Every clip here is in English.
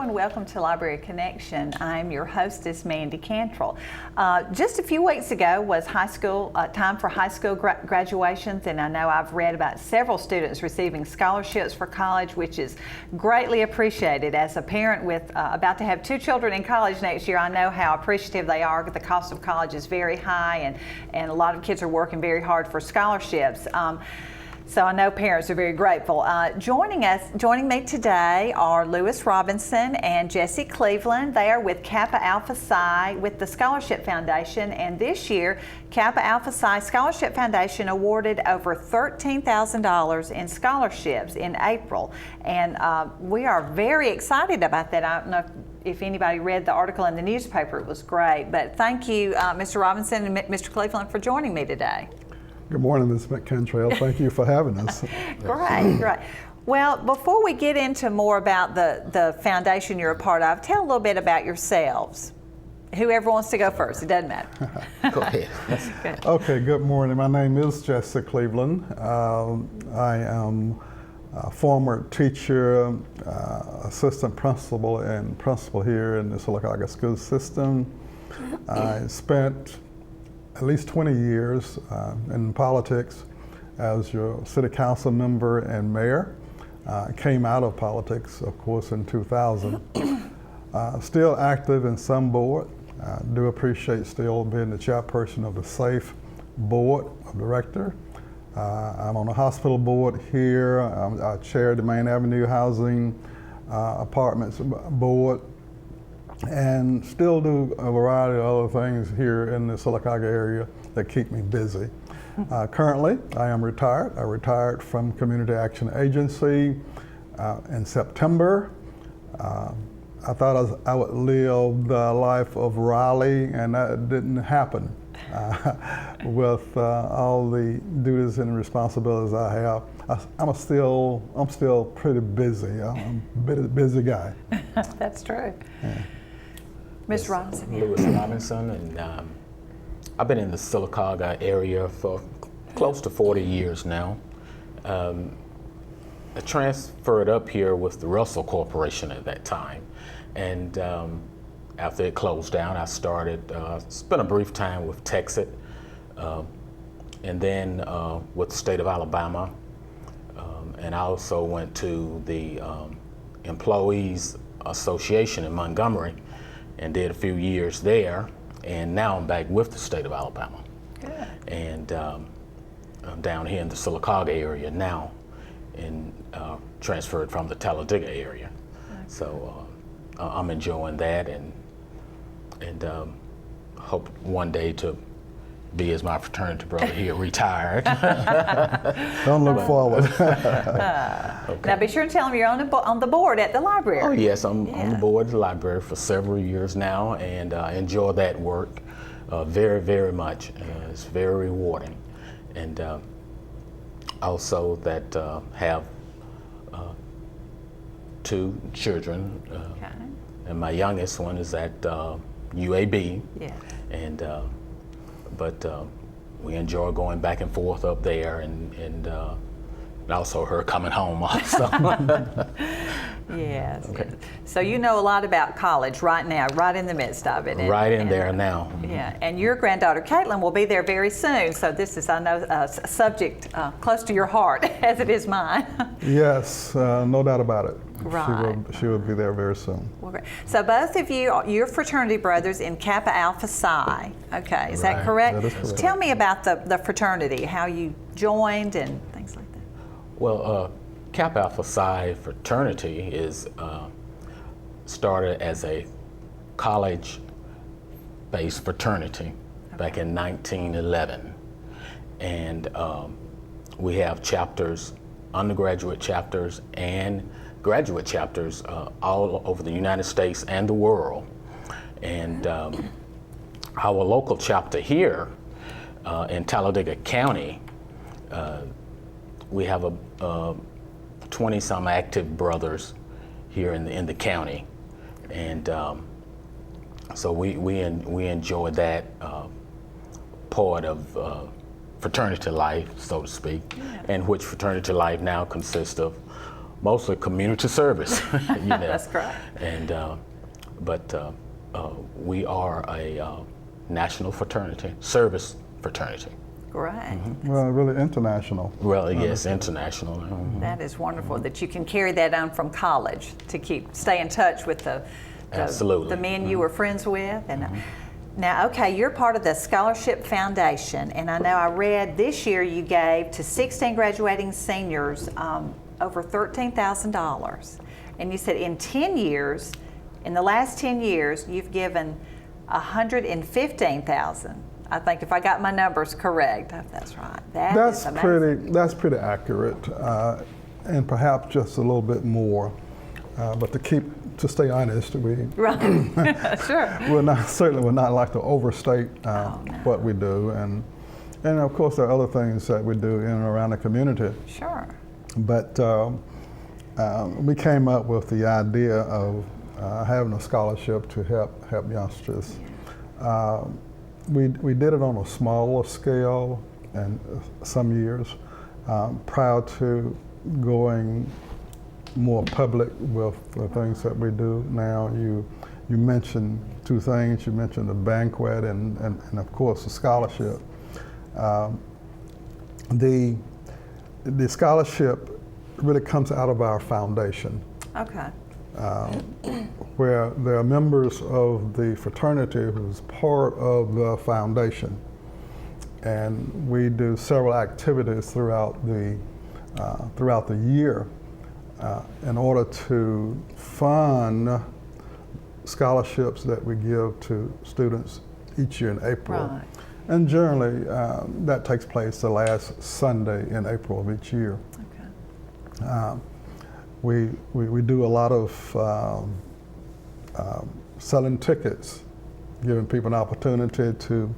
and welcome to Library Connection. I'm your hostess, Mandy Cantrell. Just a few weeks ago was time for high school graduations, and I know I've read about several students receiving scholarships for college, which is greatly appreciated. As a parent with about to have 2 children in college next year, I know how appreciative they are. The cost of college is very high, and a lot of kids are working very hard for scholarships. So I know parents are very grateful. Joining me today are Lewis Robinson and Jesse Cleveland. They are with Kappa Psi with the Scholarship Foundation, and this year Kappa Psi Scholarship Foundation awarded over $13,000 in scholarships in April, and we are very excited about that. I don't know if anybody read the article in the newspaper. It was great, but thank you, Mr. Robinson and Mr. Cleveland, for joining me today. Good morning, Ms. McKentrail. Thank you for having us. Great. Well, before we get into more about the foundation you're a part of, tell a little bit about yourselves. Whoever wants to go first, it doesn't matter. Go ahead. Okay, good morning. My name is Jesse Cleveland. I am a former teacher, assistant principal, and principal here in the Sylacauga school system. I spent at least 20 years in politics as your city council member and mayor. Came out of politics, of course, in 2000. Still active in some board. Do appreciate still being the chairperson of the SAFE board of director. I'm on the hospital board here. I chair the Main Avenue Housing Apartments board, and still do a variety of other things here in the Sylacauga area that keep me busy. Currently, I am retired. I retired from Community Action Agency in September. I thought I would live the life of Raleigh, and that didn't happen. With all the duties and responsibilities I have, I'm still pretty busy. I'm a busy guy. That's true. Yeah. Ms. Robinson. Lewis Robinson, and I've been in the Sylacauga area for close to 40 years now. I transferred up here with the Russell Corporation at that time, and after it closed down, I spent a brief time with Texas, and then with the state of Alabama, and I also went to the Employees Association in Montgomery and did a few years there, and now I'm back with the state of Alabama. Good. And I'm down here in the Sylacauga area now, and transferred from the Talladega area. Okay. So I'm enjoying that, and hope one day to be as my fraternity brother here, retired. Don't look forward. Okay. Now be sure to tell them you're on the board at the library. Oh yes, I'm on the board of the library for several years now, and enjoy that work very, very much. It's very rewarding, and also that have 2 children, Okay. and my youngest one is at UAB. Yeah. And but we enjoy going back and forth up there, and also her coming home also. Yes. Okay. So you know a lot about college right now, right in the midst of it. Right in there now. Yeah, and your granddaughter Caitlin will be there very soon. So this is, I know, a subject close to your heart, as it is mine. Yes, no doubt about it. Right. She will be there very soon. Well, great. So both of you're fraternity brothers in Kappa Psi. Okay, is that correct? That is correct. Tell me about the fraternity, how you joined and things like that. Well, Kappa Psi fraternity is started as a college-based fraternity back in 1911, and we have chapters, undergraduate chapters and graduate chapters all over the United States and the world. And our local chapter here in Talladega County, we have a 20-some active brothers here in the county, and so we enjoy that part of fraternity life, so to speak, and which fraternity life now consists of mostly community service. You know? That's correct. And but we are a national fraternity, service fraternity. Great. Well, really international. Well, yes, international. That is wonderful that you can carry that on from college to stay in touch with the Absolutely. men you were friends with. And now, okay, you're part of the Scholarship Foundation, and I know I read this year you gave to 16 graduating seniors over $13,000, and you said in the last 10 years, you've given $115,000. I think if I got my numbers correct, if that's right. That's amazing. That's pretty accurate, and perhaps just a little bit more. But to stay honest, we Right. Sure. certainly would not like to overstate what we do, and of course there are other things that we do in and around the community. Sure. But we came up with the idea of having a scholarship to help youngsters. We did it on a smaller scale, and some years prior to going more public with the things that we do now. You mentioned two things. You mentioned the banquet and of course the scholarship. The scholarship really comes out of our foundation. Okay. Where there are members of the fraternity who's part of the foundation, and we do several activities throughout the year in order to fund scholarships that we give to students each year in April. Right. And generally, that takes place the last Sunday in April of each year. Okay. We do a lot of selling tickets, giving people an opportunity to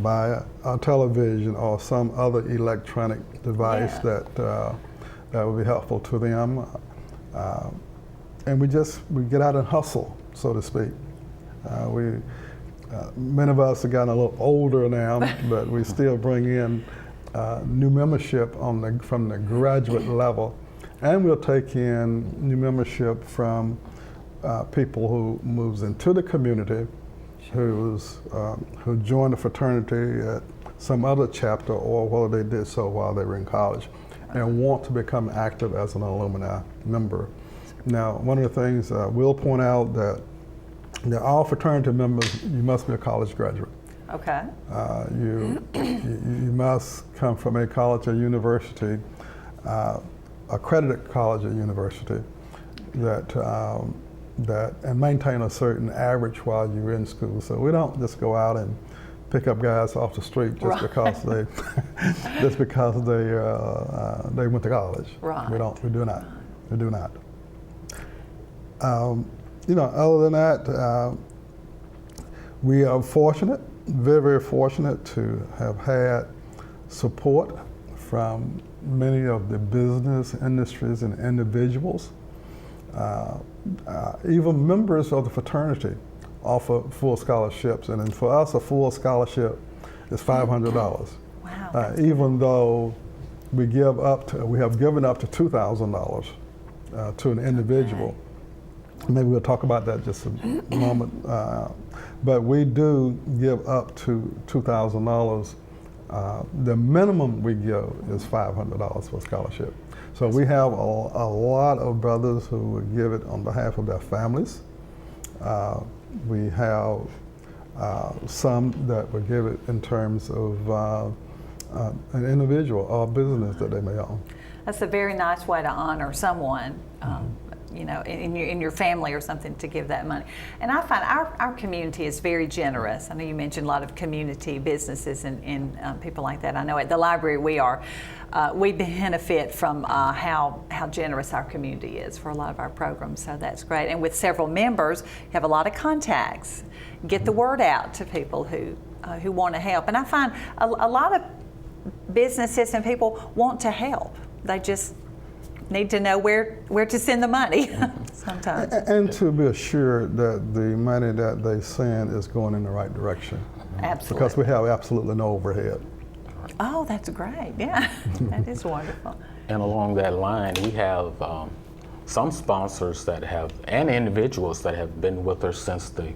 buy a television or some other electronic device that would be helpful to them. And we get out and hustle, so to speak. Many of us have gotten a little older now, but we still bring in new membership from the graduate level. And we'll take in new membership from people who moves into the community, who joined the fraternity at some other chapter, or whether they did so while they were in college, and want to become active as an alumni member. Now, one of the things we'll point out that all fraternity members, you must be a college graduate. Okay. You must come from a college or university, accredited college or university, and maintain a certain average while you're in school. So we don't just go out and pick up guys off the street just because they went to college. Right. We do not. Other than that, we are fortunate, very, very fortunate to have had support from many of the business industries and individuals. Even members of the fraternity offer full scholarships, and then for us, a full scholarship is $500. Wow. Even though we have given up to $2,000 to an individual. Okay. Maybe we'll talk about that just a moment. But we do give up to $2,000. The minimum we give is $500 for scholarship. So we have a lot of brothers who would give it on behalf of their families. We have some that would give it in terms of an individual or business that they may own. That's a very nice way to honor someone, in your family or something, to give that money. And I find our community is very generous. I know you mentioned a lot of community businesses and people like that. I know at the library we benefit from how generous our community is for a lot of our programs, so that's great. And with several members, you have a lot of contacts. Get the word out to people who want to help. And I find a lot of businesses and people want to help. They just need to know where to send the money sometimes. And to be assured that the money that they send is going in the right direction. Absolutely. Because we have absolutely no overhead. Oh, that's great. Yeah, that is wonderful. And along that line, we have some sponsors that have, and individuals that have been with us since the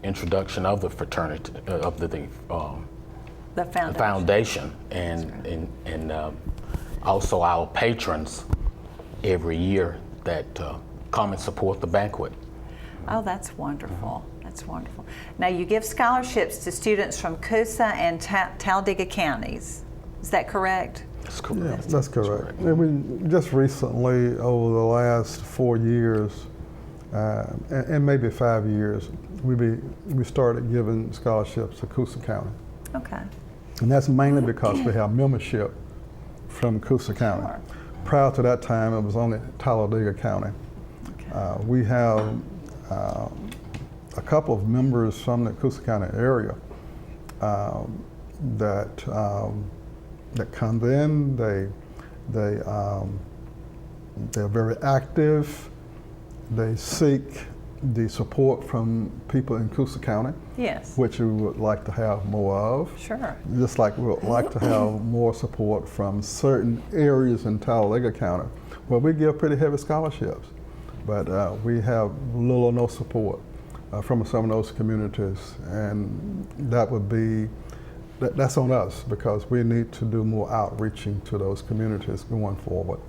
introduction of the fraternity, of the foundation, and also our patrons every year that come and support the banquet. Oh, that's wonderful. That's wonderful. Now, you give scholarships to students from Coosa and Talladega counties. Is that correct? That's correct. Yeah, that's correct. And we just recently, over the last 4 years, and maybe 5 years, we started giving scholarships to Coosa County. Okay. And that's mainly because we have membership from Coosa County. Sure. Prior to that time, it was only Talladega County. Okay. We have a couple of members from the Coosa County area that come in. They're very active. They seek the support from people in Coosa County, Yes. which we would like to have more of. Sure. Just like we would like to have more support from certain areas in Talladega County, where we give pretty heavy scholarships. But we have little or no support from some of those communities, and that's on us, because we need to do more outreaching to those communities going forward.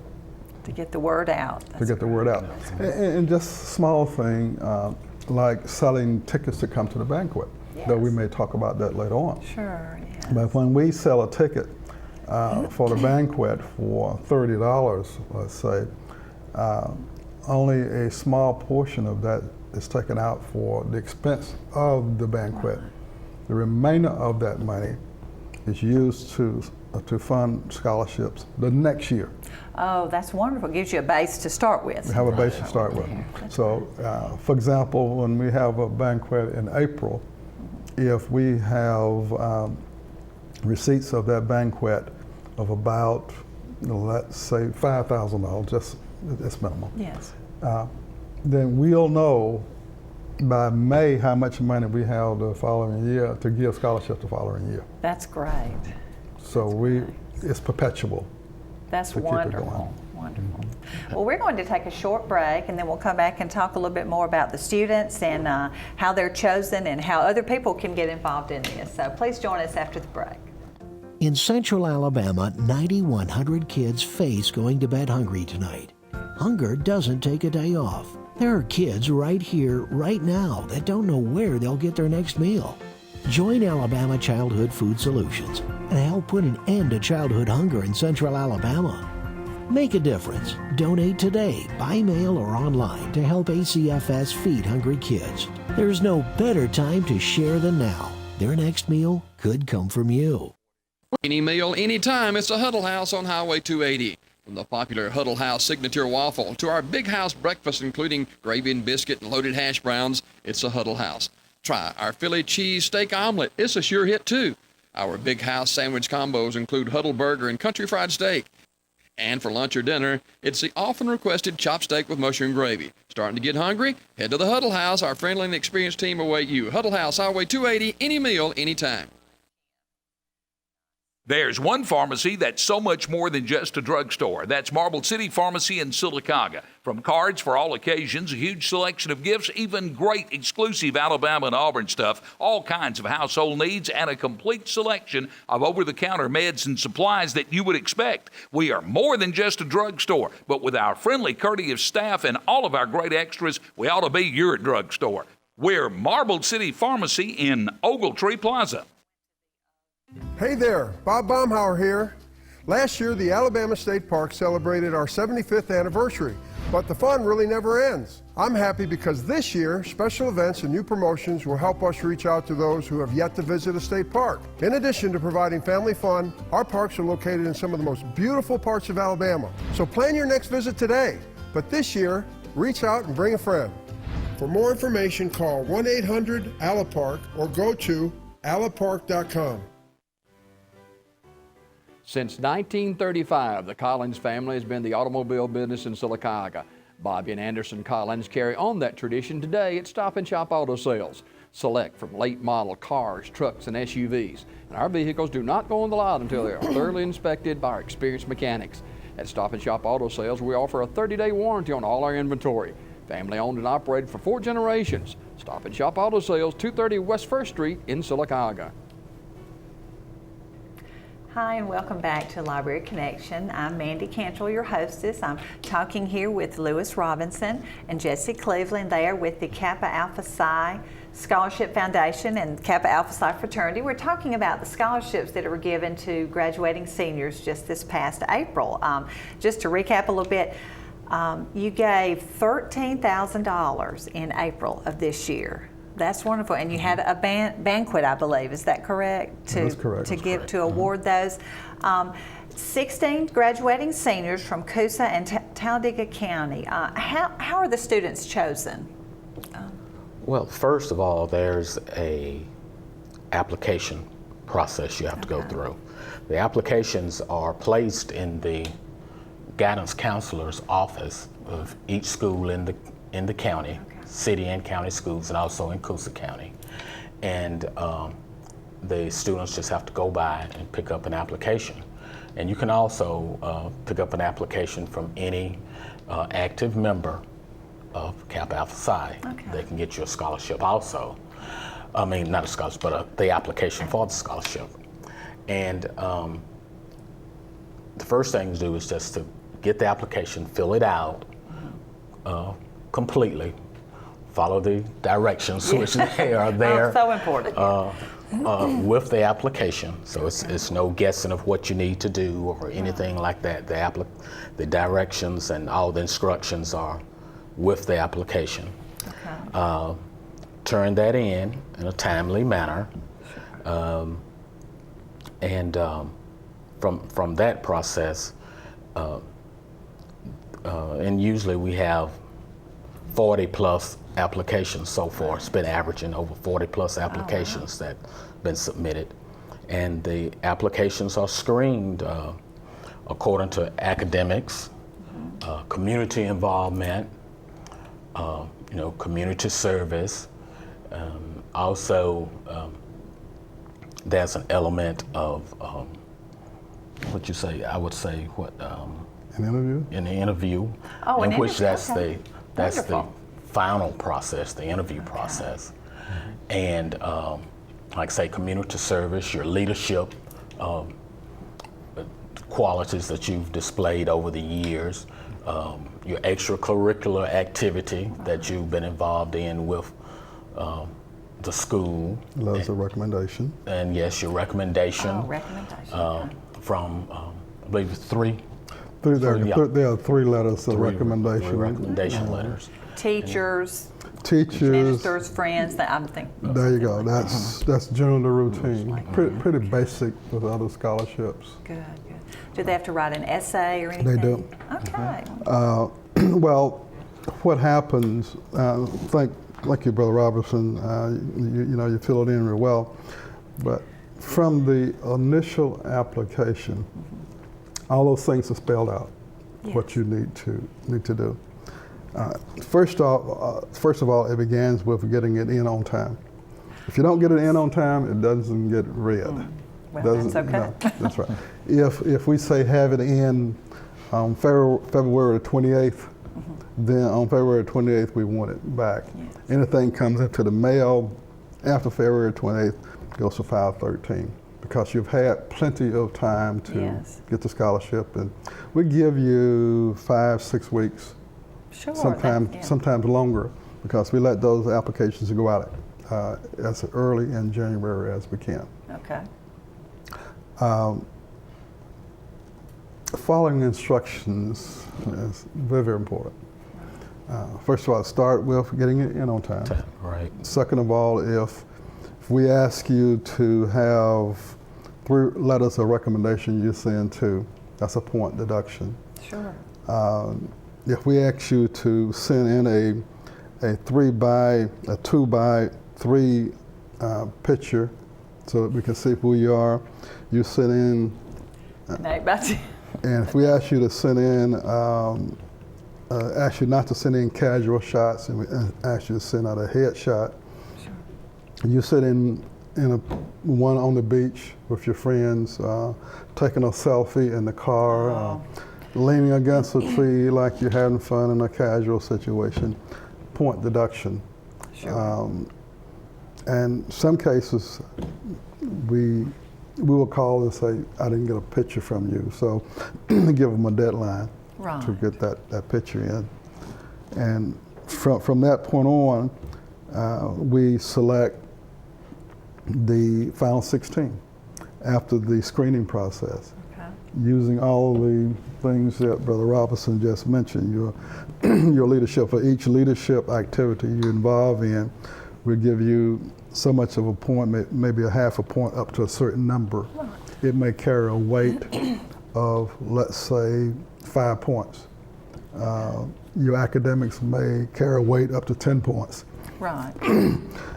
To get the word out. To get the word out. And just small thing, like selling tickets to come to the banquet, though we may talk about that later on. Sure, yeah. But when we sell a ticket for the banquet for $30, let's say, only a small portion of that is taken out for the expense of the banquet. The remainder of that money is used to fund scholarships the next year. Oh, that's wonderful. Gives you a base to start with. We have a base to start with. So, for example, when we have a banquet in April, if we have receipts of that banquet of about, let's say, $5,000, just it's minimal. Yes. Then we'll know by May how much money we have the following year to give scholarships the following year. That's great. So it's perpetual. That's to keep it wonderful. going. Wonderful. Well, we're going to take a short break, and then we'll come back and talk a little bit more about the students and how they're chosen and how other people can get involved in this. So please join us after the break. In Central Alabama, 9,100 kids face going to bed hungry tonight. Hunger doesn't take a day off. There are kids right here, right now, that don't know where they'll get their next meal. Join Alabama Childhood Food Solutions and help put an end to childhood hunger in Central Alabama. Make a difference. Donate today, by mail or online, to help ACFS feed hungry kids. There's no better time to share than now. Their next meal could come from you. Any meal, anytime, it's a Huddle House on Highway 280. From the popular Huddle House signature waffle to our big house breakfast, including gravy and biscuit and loaded hash browns, it's a Huddle House. Try our Philly cheese steak omelet. It's a sure hit, too. Our big house sandwich combos include Huddle burger and country fried steak. And for lunch or dinner, it's the often requested chopped steak with mushroom gravy. Starting to get hungry? Head to the Huddle House. Our friendly and experienced team await you. Huddle House, Highway 280, any meal, anytime. There's one pharmacy that's so much more than just a drugstore. That's Marble City Pharmacy in Sylacauga. From cards for all occasions, a huge selection of gifts, even great exclusive Alabama and Auburn stuff, all kinds of household needs, and a complete selection of over-the-counter meds and supplies that you would expect. We are more than just a drugstore, but with our friendly, courteous staff and all of our great extras, we ought to be your drugstore. We're Marble City Pharmacy in Ogletree Plaza. Hey there, Bob Baumhauer here. Last year, the Alabama State Park celebrated our 75th anniversary, but the fun really never ends. I'm happy because this year, special events and new promotions will help us reach out to those who have yet to visit a state park. In addition to providing family fun, our parks are located in some of the most beautiful parts of Alabama. So plan your next visit today, but this year, reach out and bring a friend. For more information, call 1-800-ALAPARK or go to alapark.com. Since 1935, the Collins family has been the automobile business in Sylacauga. Bobby and Anderson Collins carry on that tradition today at Stop and Shop Auto Sales. Select from late model cars, trucks, and SUVs. And our vehicles do not go on the lot until they are thoroughly inspected by our experienced mechanics. At Stop & Shop Auto Sales, we offer a 30-day warranty on all our inventory. Family owned and operated for 4 generations. Stop & Shop Auto Sales, 230 West 1st Street in Sylacauga. Hi, and welcome back to Library Connection. I'm Mandy Cantrell, your hostess. I'm talking here with Lewis Robinson and Jesse Cleveland. They are with the Kappa Psi Scholarship Foundation and Kappa Alpha Psi fraternity. We're talking about the scholarships that were given to graduating seniors just this past April. Just to recap a little bit, you gave $13,000 in April of this year. That's wonderful, and you had a banquet, I believe. Is that correct? That's correct. To award those. 16 graduating seniors from Coosa and Talladega County. How are the students chosen? Well, first of all, there's a application process you have to go through. The applications are placed in the guidance counselor's office of each school in the county. City and county schools, and also in Coosa County. And the students just have to go by and pick up an application. And you can also pick up an application from any active member of Kappa Alpha Psi. They can get you a scholarship also. I mean, not a scholarship, but the application for the scholarship. And the first thing to do is just to get the application, fill it out completely, follow the directions which they are there. So important. With the application, so it's no guessing of what you need to do or anything like that. The directions and all the instructions are with the application. Turn that in a timely manner, and from that process, and usually we have 40 plus applications so far. It's been averaging over 40 plus applications that have been submitted. And the applications are screened according to academics, community involvement, community service. Also, there's an element of, an interview? In the interview, in which that's the final process, the interview process. And like I say, community service, your leadership qualities that you've displayed over the years, your extracurricular activity that you've been involved in with the school. Letters of recommendation. And yes, your recommendation. From, I believe, three. There are 3 letters of recommendation. 3 recommendation letters. Teachers, ministers, friends. I'm thinking. There you go. That's generally the routine. Pretty basic with other scholarships. Good. Do they have to write an essay or anything? They do. Okay. Well, what happens? Like you, Brother Robertson, you fill it in real well, but from the initial application, all those things are spelled out. Yes. What you need to do. First of all, it begins with getting it in on time. If you don't get it in on time, it doesn't get read. Well, that's okay. No, that's right. If we say have it in February 28th, then on February 28th we want it back. Yes. Anything comes into the mail after February 28th goes to file 13. Because you've had plenty of time to get the scholarship, and we give you 5-6 weeks, sometimes longer, because we let those applications go out as early in January as we can. Okay. Following instructions is very, very important. First of all, start with getting it in on time. Right. Second of all, if we ask you to have 3 letters of recommendation, you send 2. That's a point deduction. Sure. If we ask you to send in a 2 by 3 picture, so that we can see who you are, you send in. And if we ask you to send in, ask you not to send in casual shots, and we ask you to send out a headshot. You sit in one on the beach with your friends, taking a selfie in the car. leaning against a tree like you're having fun in a casual situation, point deduction. Sure. And some cases, we will call and say, I didn't get a picture from you. So give them a deadline to get that picture in. And from that point on, we select the final 16 after the screening process. Okay. Using all the things that Brother Robinson just mentioned, your leadership, for each leadership activity you're involved in, we'll give you so much of a point, maybe a half a point up to a certain number. Right. It may carry a weight of, let's say, 5 points. Your academics may carry a weight up to 10 points. Right.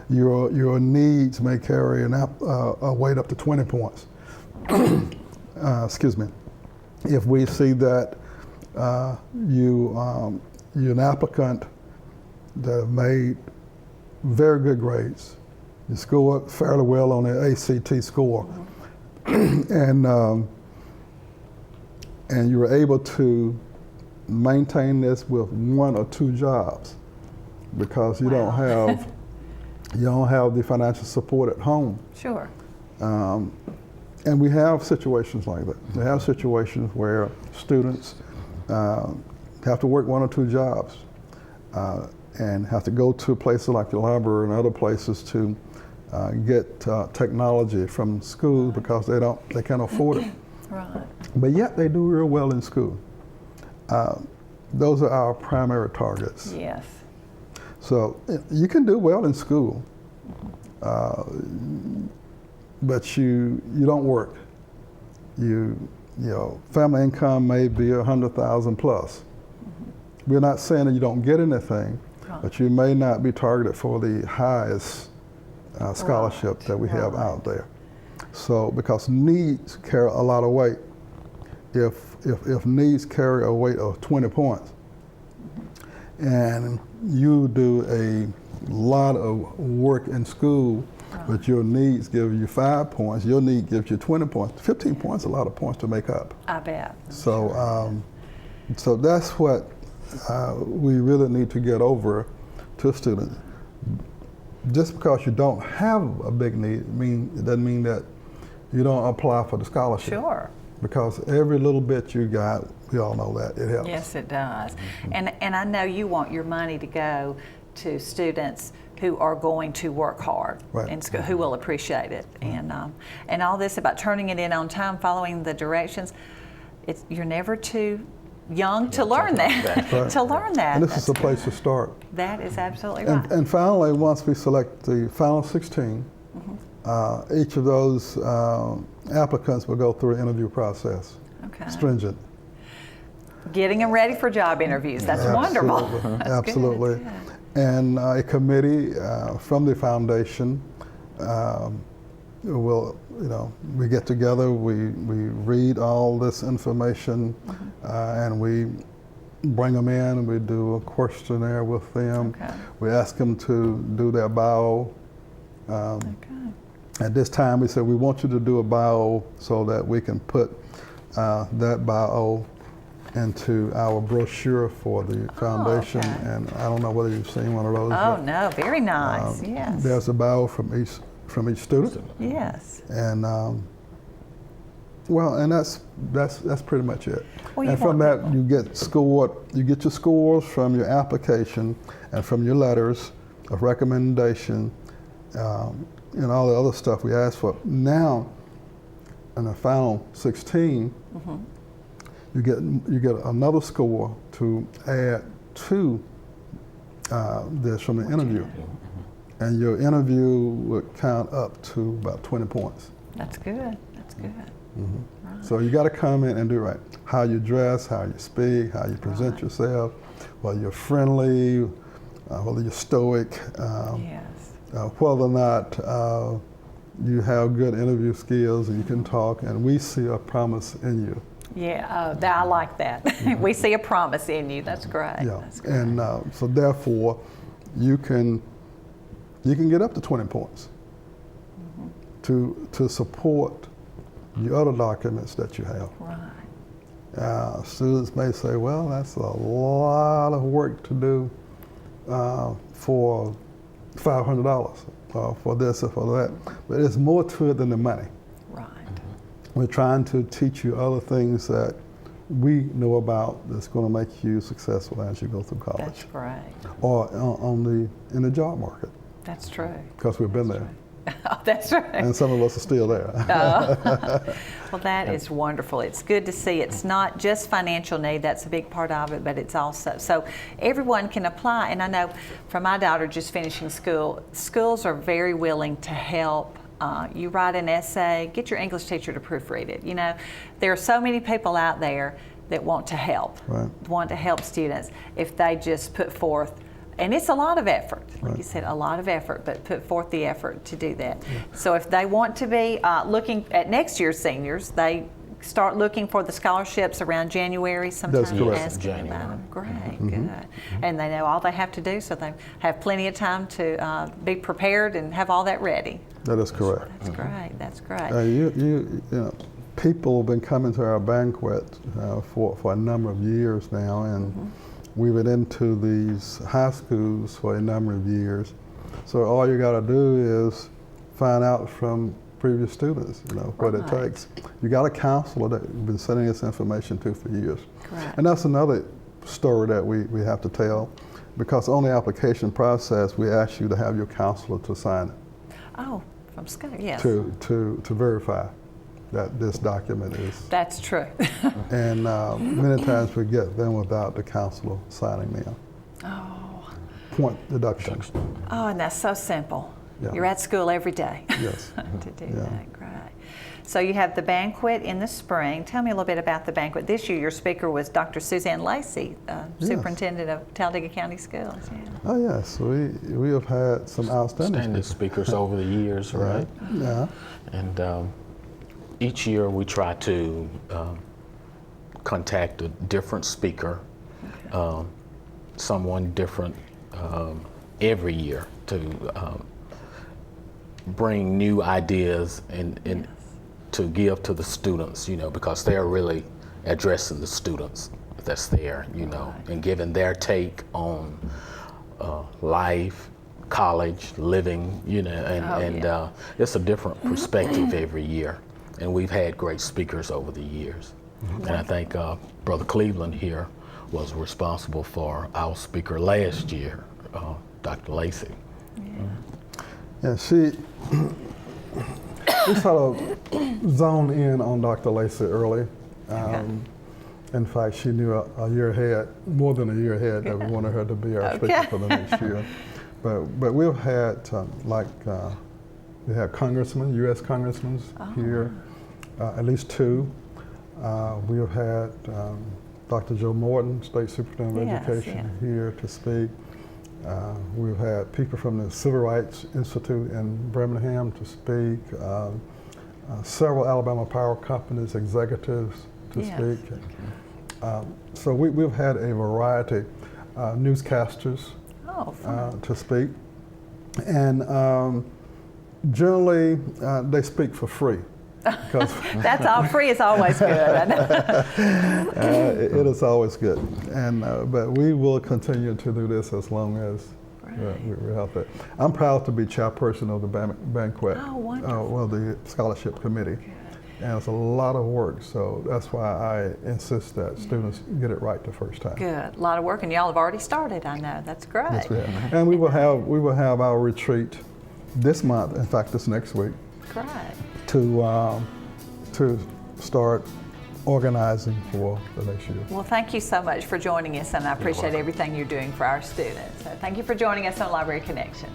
Your needs may carry a weight up to 20 points. Excuse me. If we see that you're an applicant that have made very good grades, you score fairly well on the ACT score, and you were able to maintain this with 1 or 2 jobs, because you don't have the financial support at home. Sure. And we have situations like that. We have situations where students have to work 1 or 2 jobs and have to go to places like the library and other places to get technology from school because they can't afford it. Right. But yet they do real well in school. Those are our primary targets. Yes. So you can do well in school, but you don't work. Your family income may be $100,000 plus. We're not saying that you don't get anything, but you may not be targeted for the highest scholarship that we have out there. So because needs carry a lot of weight, if needs carry a weight of 20 points, and you do a lot of work in school, but your needs give you 5 points, your need gives you 20 points. 15 points is a lot of points to make up. I bet. So, so that's what we really need to get over to students. Just because you don't have a big need, it doesn't mean that you don't apply for the scholarship. Sure. Because every little bit you got, we all know that, it helps. Yes, it does. And I know you want your money to go to students who are going to work hard in school, who will appreciate it. And all this about turning it in on time, following the directions, you're never too young to learn that. Right. To learn that. And this is the place to start. That is absolutely right. And finally, once we select the final 16, each of those applicants will go through an interview process. Okay. Stringent. Getting them ready for job interviews. That's wonderful. That's Absolutely. good. And a committee from the foundation will, we get together, we read all this information, and we bring them in and we do a questionnaire with them. Okay. We ask them to do their bio. At this time, we said we want you to do a bio so that we can put that bio into our brochure for the foundation. Okay. And I don't know whether you've seen one of those. Oh, no, very nice. Yes. There's a bio from each student. Yes. And and that's pretty much it. Well, and from that, you get your scores from your application and from your letters of recommendation. And all the other stuff we asked for. Now, in the final 16, you get another score to add to this from the interview, and your interview would count up to about 20 points. That's good. That's good. Right. So you got to come in and do right. How you dress, how you speak, how you present yourself, whether you're friendly, whether you're stoic. Yes. Whether or not you have good interview skills and you can talk, and we see a promise in you. Yeah, I like that. We see a promise in you. That's great. Yeah, That's great. and so therefore, you can get up to 20 points to support your other documents that you have. Right. Students may say, well, that's a lot of work to do for $500 for this or for that. But there's more to it than the money. Right. We're trying to teach you other things that we know about that's going to make you successful as you go through college. That's great. Or in the job market. That's true. Because we've been there. Oh, that's right. And some of us are still there. Well, that is wonderful. It's good to see it's not just financial need, that's a big part of it, but it's also, so everyone can apply. And I know from my daughter just finishing school, schools are very willing to help. You write an essay, get your English teacher to proofread it. You know, there are so many people out there that want to help, want to help students if they just put forth. And it's a lot of effort, like you said, a lot of effort, but put forth the effort to do that. Yeah. So if they want to be looking at next year's seniors, they start looking for the scholarships around January sometime. That's correct. Asking about them. Great, good. And they know all they have to do, so they have plenty of time to be prepared and have all that ready. That is correct. That's great, that's great. You know, people have been coming to our banquet for a number of years now, and we've been into these high schools for a number of years. So all you got to do is find out from previous students, you know, what it takes. You got a counselor that you've been sending this information to for years. Correct. And that's another story that we have to tell, because on the application process, we ask you to have your counselor to sign it. Oh, from school, yes. To verify that this document is. That's true. And many times we get them without the counselor signing them. Oh. Point deduction. Oh, and that's so simple. Yeah. You're at school every day. Yes. To do that, great. So you have the banquet in the spring. Tell me a little bit about the banquet. This year your speaker was Dr. Suzanne Lacey, Superintendent of Talladega County Schools. Yeah. Oh yes, we have had some outstanding speakers over the years, right? Yeah. And each year we try to contact a different speaker, someone different every year to bring new ideas and to give to the students, you know, because they're really addressing the students that's there, you know, and giving their take on life, college, living, you know, it's a different perspective every year. And we've had great speakers over the years. And I think Brother Cleveland here was responsible for our speaker last year, Dr. Lacey. Yeah, we sort of zoned in on Dr. Lacey early. In fact, she knew a year ahead, more than a year ahead, that we wanted her to be our speaker for the next year. But we've had we have congressmen, U.S. congressmen here, at least two. We have had Dr. Joe Morton, State Superintendent of Education, here to speak. We've had people from the Civil Rights Institute in Birmingham to speak, several Alabama Power Companies executives to speak. So we've had a variety of newscasters to speak. And generally, they speak for free. That's all free is always good. It is always good, and but we will continue to do this as long as we help it. I'm proud to be chairperson of the banquet. Oh, wonderful. Well, the scholarship committee, and it's a lot of work. So that's why I insist that students get it right the first time. Good, a lot of work, and y'all have already started. I know that's great. Yes, we have. And we will have our retreat this month. In fact, this next week. Great. To start organizing for the next year. Well, thank you so much for joining us, and I appreciate everything you're doing for our students. So thank you for joining us on Library Connection.